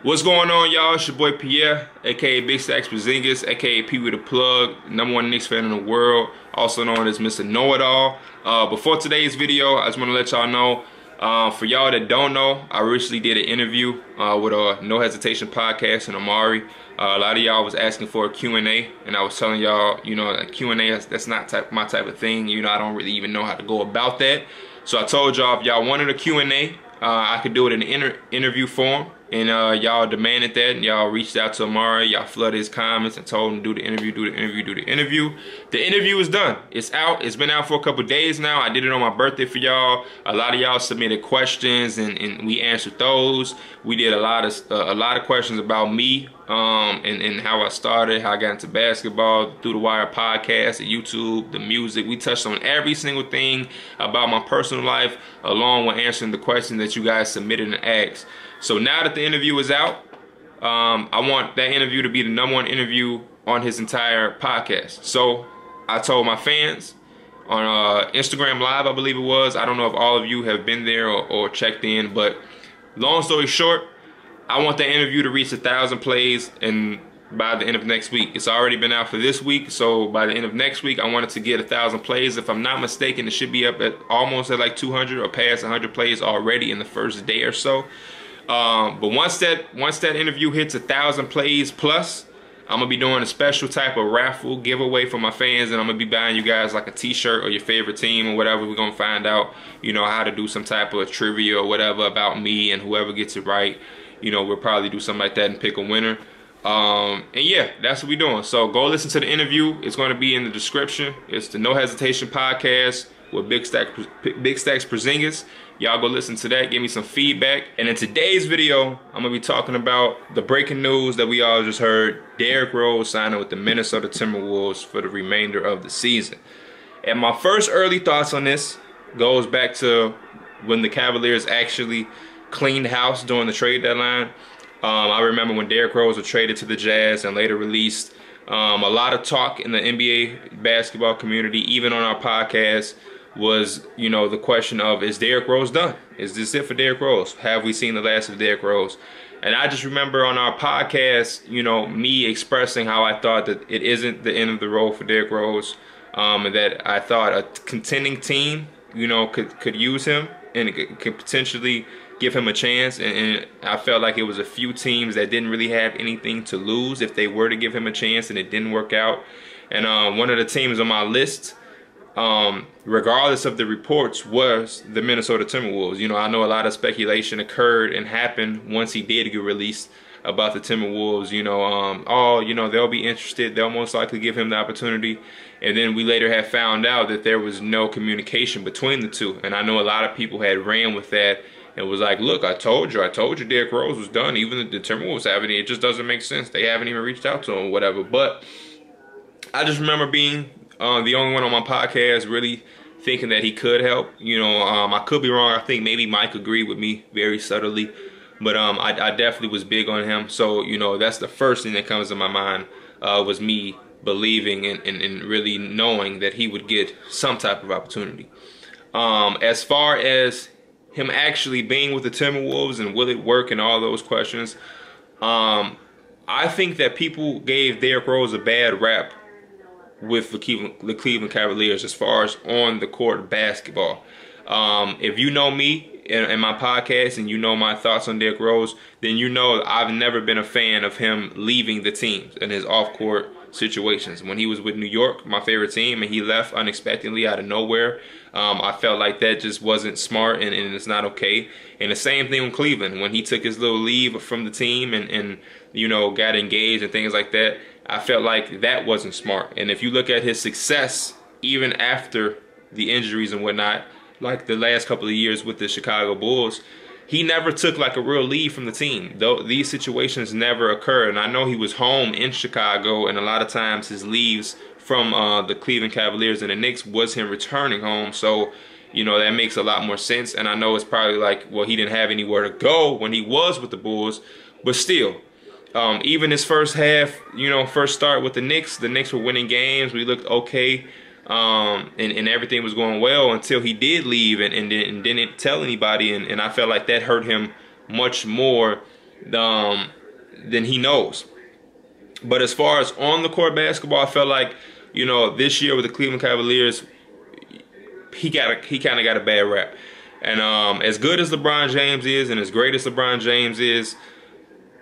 What's going on, y'all? It's your boy Pierre, aka Big Stacks Porzingis, aka P with the Plug, #1 Knicks fan in the world, also known as Mr. Know-It-All. Before today's video, I just want to let y'all know, for y'all that don't know, I recently did an interview with a No Hesitation podcast and Amari. A lot of y'all was asking for a Q&A, and I was telling y'all, you know, a Q&A, that's not my type of thing. You know, I don't really even know how to go about that. So I told y'all if y'all wanted a Q&A, I could do it in an interview form, and y'all demanded that, and y'all reached out to Amari, y'all flooded his comments and told him do the interview, do the interview, do the interview. The interview is done. It's out. It's been out for a couple days now. I did it on my birthday for y'all. A lot of y'all submitted questions, and we answered those. We did a lot of questions about me, and how I started, how I got into basketball, Through the Wire podcast, the YouTube, the music. We touched on every single thing about my personal life, along with answering the questions that you guys submitted and asked. So now that the interview is out, I want that interview to be the #1 interview on his entire podcast. So I told my fans on Instagram Live, I believe it was. I don't know if all of you have been there or checked in, but long story short, I want that interview to reach 1,000 plays and by the end of next week. It's already been out for this week, so by the end of next week, I want it to get 1,000 plays. If I'm not mistaken, it should be up at almost at like 200 or past 100 plays already in the first day or so. But once that interview hits 1,000 plays plus, I'm gonna be doing a special type of raffle giveaway for my fans, and I'm gonna be buying you guys like a t-shirt or your favorite team or whatever. We're gonna find out, you know, how to do some type of trivia or whatever about me, and whoever gets it right, you know, we'll probably do something like that and pick a winner. And yeah, that's what we're doing. So go listen to the interview. It's going to be in the description. It's the No Hesitation podcast with Big Stacks Porzingis. Y'all go listen to that. Give me some feedback. And in today's video, I'm going to be talking about the breaking news that we all just heard. Derrick Rose signing with the Minnesota Timberwolves for the remainder of the season. And my first early thoughts on this goes back to when the Cavaliers actually cleaned house during the trade deadline. I remember when Derrick Rose was traded to the Jazz and later released. A lot of talk in the NBA basketball community, even on our podcast, was, you know, the question of, is Derrick Rose done? Is this it for Derrick Rose? Have we seen the last of Derrick Rose? And I just remember on our podcast, you know, me expressing how I thought that it isn't the end of the road for Derrick Rose, and that I thought a contending team, you know, could use him and it could potentially give him a chance, and I felt like it was a few teams that didn't really have anything to lose if they were to give him a chance and it didn't work out. And one of the teams on my list, regardless of the reports, was the Minnesota Timberwolves. You know, I know a lot of speculation occurred and happened once he did get released about the Timberwolves. You know, oh, you know, they'll be interested. They'll most likely give him the opportunity. And then we later have found out that there was no communication between the two. And I know a lot of people had ran with that. It was like, look, I told you Derrick Rose was done. Even the Timberwolves haven't. It just doesn't make sense. They haven't even reached out to him or whatever. But I just remember being the only one on my podcast really thinking that he could help. You know, I could be wrong. I think maybe Mike agreed with me very subtly. But I definitely was big on him. So, you know, that's the first thing that comes to my mind, was me believing and really knowing that he would get some type of opportunity. As far as him actually being with the Timberwolves and will it work and all those questions, I think that people gave Derrick Rose a bad rap with the Cleveland Cavaliers as far as on the court basketball. If you know me and my podcast and you know my thoughts on Derrick Rose, then you know I've never been a fan of him leaving the team and his off-court situations. When he was with New York, my favorite team, and he left unexpectedly out of nowhere, I felt like that just wasn't smart and it's not okay. And the same thing with Cleveland. When he took his little leave from the team and you know, got engaged and things like that, I felt like that wasn't smart. And if you look at his success, even after the injuries and whatnot, like the last couple of years with the Chicago Bulls, he never took like a real leave from the team. Though these situations never occurred. And I know he was home in Chicago, and a lot of times his leaves from the Cleveland Cavaliers and the Knicks was him returning home. So, you know, that makes a lot more sense. And I know it's probably like, well, he didn't have anywhere to go when he was with the Bulls, but still, even his first half, you know, first start with the Knicks were winning games. We looked okay. And everything was going well until he did leave and didn't tell anybody. And I felt like that hurt him much more then he knows. But as far as on the court basketball, I felt like, you know, this year with the Cleveland Cavaliers, he kind of got a bad rap. And as good as LeBron James is, and as great as LeBron James is,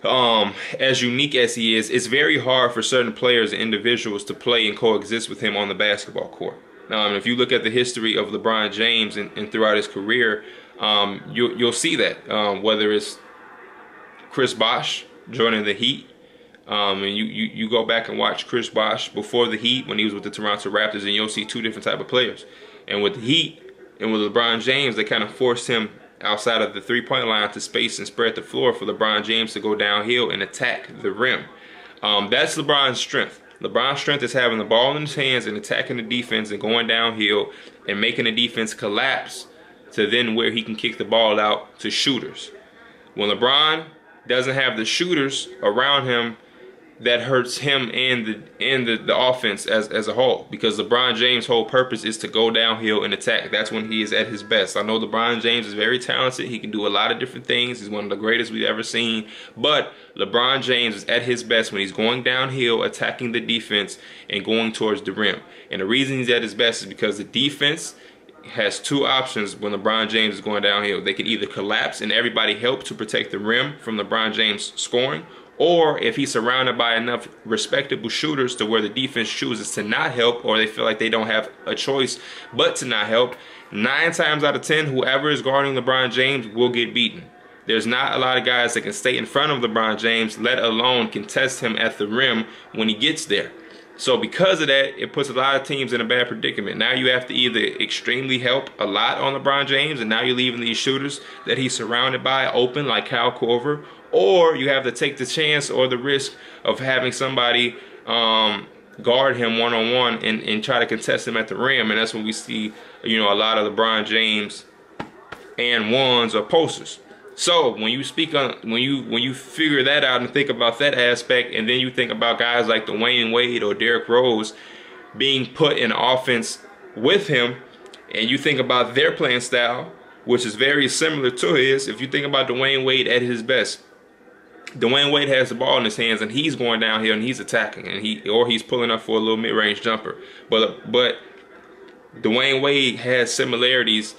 as unique as he is, it's very hard for certain players and individuals to play and coexist with him on the basketball court. If you look at the history of LeBron James and throughout his career, you'll see that, whether it's Chris Bosh joining the Heat, and you go back and watch Chris Bosh before the Heat when he was with the Toronto Raptors, and you'll see two different type of players. And with the Heat and with LeBron James, they kind of forced him outside of the three-point line to space and spread the floor for LeBron James to go downhill and attack the rim. That's LeBron's strength. LeBron's strength is having the ball in his hands and attacking the defense and going downhill and making the defense collapse to then where he can kick the ball out to shooters. When LeBron doesn't have the shooters around him, that hurts him and the offense as a whole, because LeBron James' whole purpose is to go downhill and attack. That's when he is at his best. I know LeBron James is very talented. He can do a lot of different things. He's one of the greatest we've ever seen. But LeBron James is at his best when he's going downhill, attacking the defense, and going towards the rim. And the reason he's at his best is because the defense has two options when LeBron James is going downhill. They can either collapse and everybody help to protect the rim from LeBron James scoring, or if he's surrounded by enough respectable shooters to where the defense chooses to not help, or they feel like they don't have a choice but to not help, 9 times out of 10, whoever is guarding LeBron James will get beaten. There's not a lot of guys that can stay in front of LeBron James, let alone contest him at the rim when he gets there. So because of that, it puts a lot of teams in a bad predicament. Now you have to either extremely help a lot on LeBron James, and now you're leaving these shooters that he's surrounded by open like Kyle Korver, or you have to take the chance or the risk of having somebody guard him one-on-one and try to contest him at the rim. And that's when we see, you know, a lot of LeBron James and ones or posters. So when you speak on, when you figure that out and think about that aspect, and then you think about guys like Dwayne Wade or Derrick Rose being put in offense with him, and you think about their playing style, which is very similar to his. If you think about Dwayne Wade at his best, Dwayne Wade has the ball in his hands and he's going downhill and he's attacking, and he's pulling up for a little mid-range jumper. But Dwayne Wade has similarities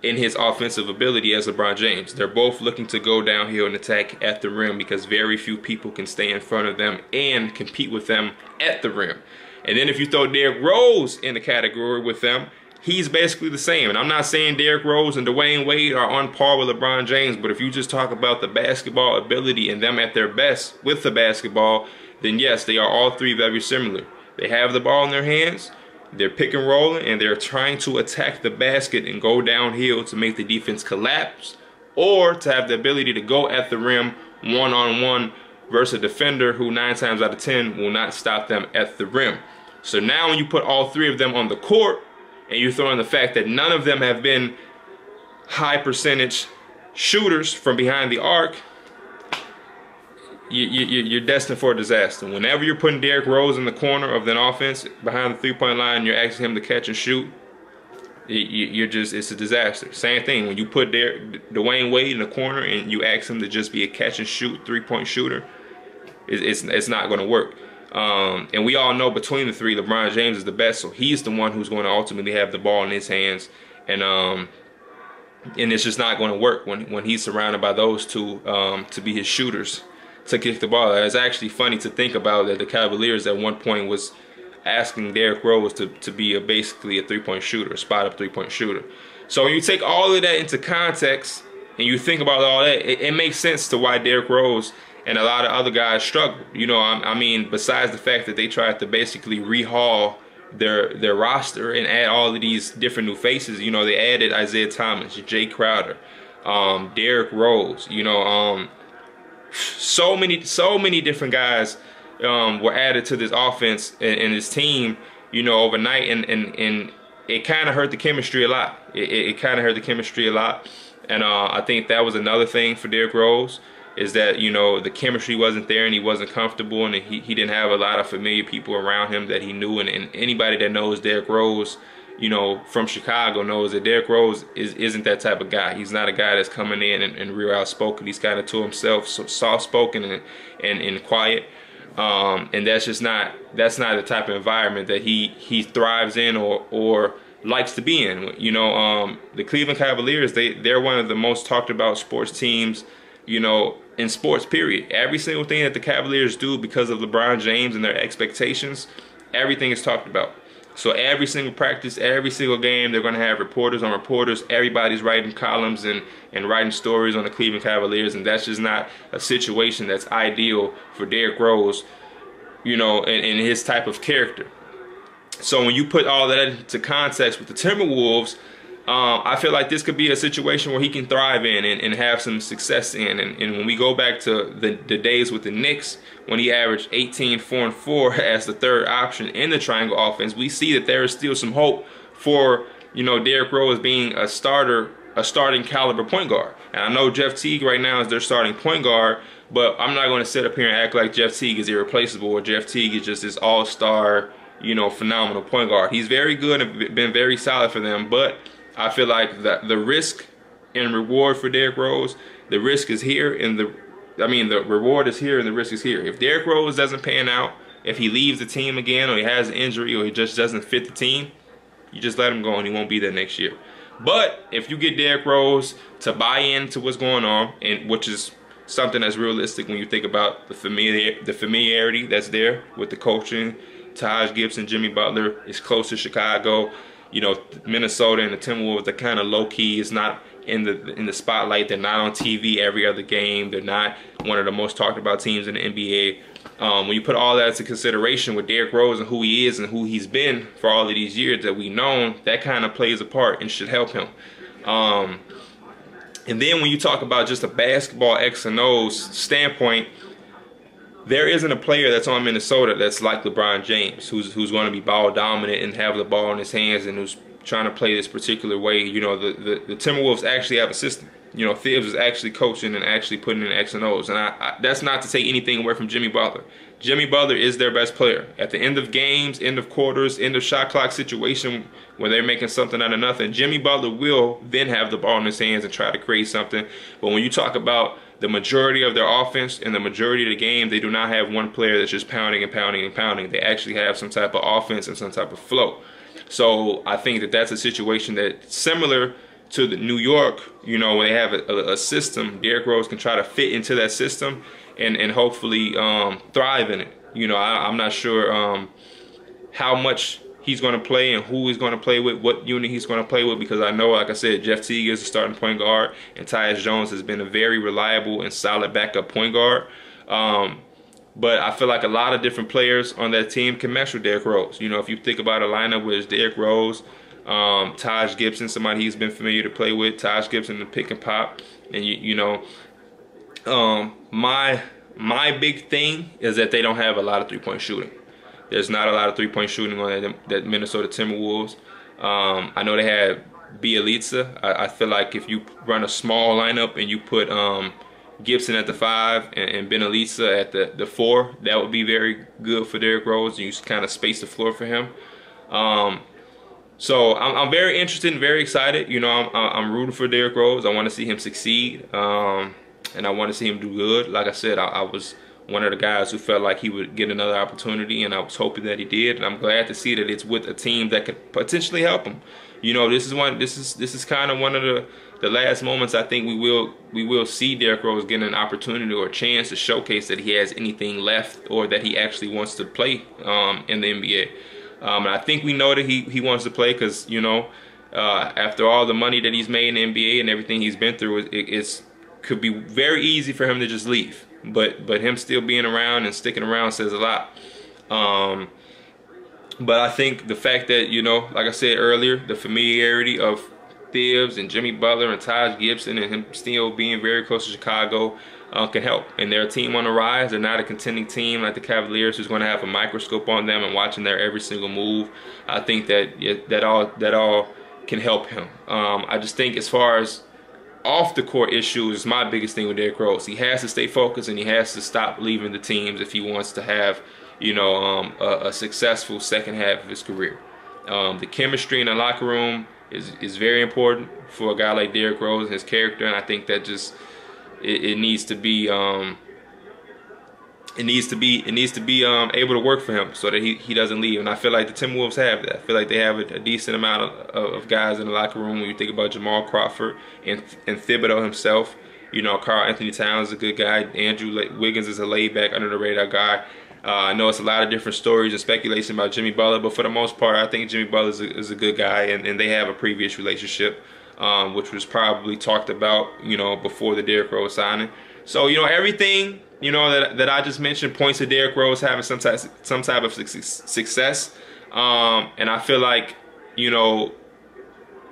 in his offensive ability as LeBron James. They're both looking to go downhill and attack at the rim because very few people can stay in front of them and compete with them at the rim. And then if you throw Derrick Rose in the category with them, he's basically the same. And I'm not saying Derrick Rose and Dwayne Wade are on par with LeBron James, but if you just talk about the basketball ability and them at their best with the basketball, then yes, they are all three very similar. They have the ball in their hands, they're pick and rolling, and they're trying to attack the basket and go downhill to make the defense collapse, or to have the ability to go at the rim one-on-one versus a defender who 9 times out of 10 will not stop them at the rim. So now when you put all three of them on the court, and you throw in the fact that none of them have been high percentage shooters from behind the arc, you're destined for a disaster. Whenever you're putting Derrick Rose in the corner of an offense behind the three-point line, you're asking him to catch and shoot, it's a disaster. Same thing when you put Dwayne Wade in the corner and you ask him to just be a catch and shoot three-point shooter, it's not going to work. And we all know between the three, LeBron James is the best, so he's the one who's going to ultimately have the ball in his hands, and it's just not going to work when he's surrounded by those two to be his shooters to kick the ball. It's actually funny to think about that the Cavaliers at one point was asking Derrick Rose to be basically a three-point shooter, a spot-up three-point shooter. So when you take all of that into context and you think about all that, it makes sense to why Derrick Rose and a lot of other guys struggle. You know, I mean, besides the fact that they tried to basically rehaul their roster and add all of these different new faces. You know, they added Isaiah Thomas, Jay Crowder, Derrick Rose. You know, so many different guys were added to this offense and this team, you know, overnight, and it kind of hurt the chemistry a lot. It kind of hurt the chemistry a lot, and I think that was another thing for Derrick Rose, is that, you know, the chemistry wasn't there and he wasn't comfortable, and he didn't have a lot of familiar people around him that he knew, and anybody that knows Derrick Rose you know, from Chicago knows that Derrick Rose isn't that type of guy. He's not a guy that's coming in and real outspoken. He's kind of to himself, so soft-spoken and quiet. And that's not the type of environment that he thrives in or likes to be in. You know, the Cleveland Cavaliers, they're one of the most talked about sports teams, you know, in sports, period. Every single thing that the Cavaliers do because of LeBron James and their expectations, everything is talked about. So every single practice, every single game, they're going to have reporters on reporters. Everybody's writing columns and writing stories on the Cleveland Cavaliers, and that's just not a situation that's ideal for Derrick Rose, you know, and his type of character. So when you put all that into context with the Timberwolves, I feel like this could be a situation where he can thrive in and have some success in. And when we go back to the days with the Knicks, when he averaged 18, 4, and 4 as the third option in the triangle offense, we see that there is still some hope for, you know, Derrick Rose being a starting caliber point guard. And I know Jeff Teague right now is their starting point guard, but I'm not going to sit up here and act like Jeff Teague is irreplaceable or Jeff Teague is just this all-star, you know, phenomenal point guard. He's very good and been very solid for them, but I feel like the risk and reward for Derrick Rose, the risk is here and the reward is here and the risk is here. If Derrick Rose doesn't pan out, if he leaves the team again or he has an injury or he just doesn't fit the team, you just let him go and he won't be there next year. But if you get Derrick Rose to buy into what's going on, and which is something that's realistic when you think about the familiarity that's there with the coaching, Taj Gibson, Jimmy Butler is close to Chicago. You know, Minnesota and the Timberwolves are kind of low key. It's not in the spotlight. They're not on TV every other game. They're not one of the most talked about teams in the NBA. When you put all that into consideration with Derrick Rose and who he is and who he's been for all of these years that we've known, that kind of plays a part and should help him. And then when you talk about just a basketball X and O's standpoint, there isn't a player that's on Minnesota that's like LeBron James, who's going to be ball dominant and have the ball in his hands and who's trying to play this particular way. You know, the Timberwolves actually have a system. You know, Thibs is actually coaching and actually putting in X and O's. And that's not to take anything away from Jimmy Butler. Jimmy Butler is their best player. At the end of games, end of quarters, end of shot clock situation where they're making something out of nothing, Jimmy Butler will then have the ball in his hands and try to create something. But when you talk about the majority of their offense and the majority of the game, they do not have one player that's just pounding and pounding and pounding. They actually have some type of offense and some type of flow. So I think that that's a situation that's similar to the New York, you know, when they have a system. Derrick Rose can try to fit into that system and hopefully thrive in it. You know, I'm not sure how much he's going to play and who he's going to play with, what unit he's going to play with, because I know, like I said, Jeff Teague is a starting point guard and Tyus Jones has been a very reliable and solid backup point guard. But I feel like a lot of different players on that team can mesh with Derrick Rose. You know, if you think about a lineup where it's Derrick Rose, Taj Gibson, somebody he's been familiar to play with, Taj Gibson the pick and pop, and you know, my big thing is that they don't have a lot of three-point shooting. There's not a lot of three-point shooting on that Minnesota Timberwolves. I know they had Bielitsa. I feel like if you run a small lineup and you put Gibson at the 5 and Bielitsa at the 4, that would be very good for Derrick Rose. You kind of space the floor for him. So I'm very interested and very excited. You know, I'm rooting for Derrick Rose. I want to see him succeed, and I want to see him do good. Like I said, I was one of the guys who felt like he would get another opportunity, and I was hoping that he did. And I'm glad to see that it's with a team that could potentially help him. You know, this is kind of one of the last moments I think we will see Derrick Rose getting an opportunity or a chance to showcase that he has anything left or that he actually wants to play in the NBA. And I think we know that he wants to play because, you know, after all the money that he's made in the NBA and everything he's been through, it could be very easy for him to just leave. But him still being around and sticking around says a lot. But I think the fact that, you know, like I said earlier, the familiarity of Thibs and Jimmy Butler and Taj Gibson and him still being very close to Chicago can help. And they're a team on the rise. They're not a contending team like the Cavaliers who's going to have a microscope on them and watching their every single move. I think that all can help him. I just think as far as off the court issues is my biggest thing with Derrick Rose. He has to stay focused and he has to stop leaving the teams if he wants to have, you know, a successful second half of his career. The chemistry in the locker room is very important for a guy like Derrick Rose and his character, and I think that just it needs to be able to work for him so that he doesn't leave. And I feel like the Timberwolves have that. I feel like they have a decent amount of guys in the locker room. When you think about Jamal Crawford and Thibodeau himself, you know, Karl Anthony Towns is a good guy. Andrew Wiggins is a laid-back, under-the-radar guy. I know it's a lot of different stories and speculation about Jimmy Butler, but for the most part, I think Jimmy Butler is a good guy, and they have a previous relationship, which was probably talked about, you know, before the Derrick Rose signing. So, you know, everything, you know, that I just mentioned points to Derrick Rose having some type of success, and I feel like, you know,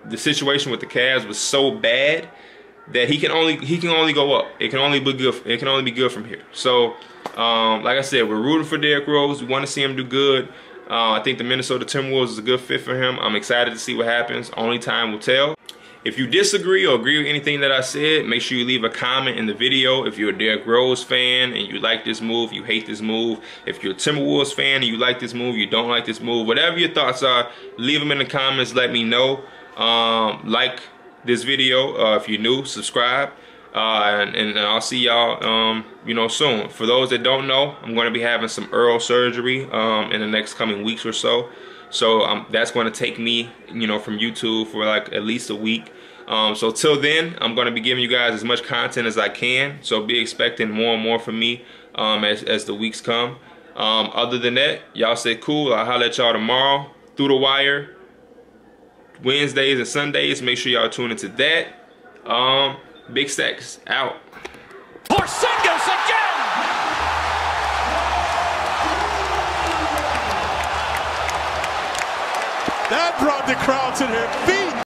the situation with the Cavs was so bad that he can only go up. It can only be good. It can only be good from here. So, like I said, we're rooting for Derrick Rose. We want to see him do good. I think the Minnesota Timberwolves is a good fit for him. I'm excited to see what happens. Only time will tell. If you disagree or agree with anything that I said, make sure you leave a comment in the video. If you're a Derrick Rose fan and you like this move, you hate this move. If you're a Timberwolves fan and you like this move, you don't like this move. Whatever your thoughts are, leave them in the comments. Let me know. Like this video. If you're new, subscribe. And I'll see y'all, you know, soon. For those that don't know, I'm going to be having some oral surgery in the next coming weeks or so. So that's going to take me, you know, from YouTube for like at least a week. So till then, I'm going to be giving you guys as much content as I can. So be expecting more and more from me as the weeks come. Other than that, y'all stay cool. I'll holler at y'all tomorrow through the wire. Wednesdays and Sundays, make sure y'all tune into that. Big Stacks out. Porzingis again! That brought the crowd to their feet.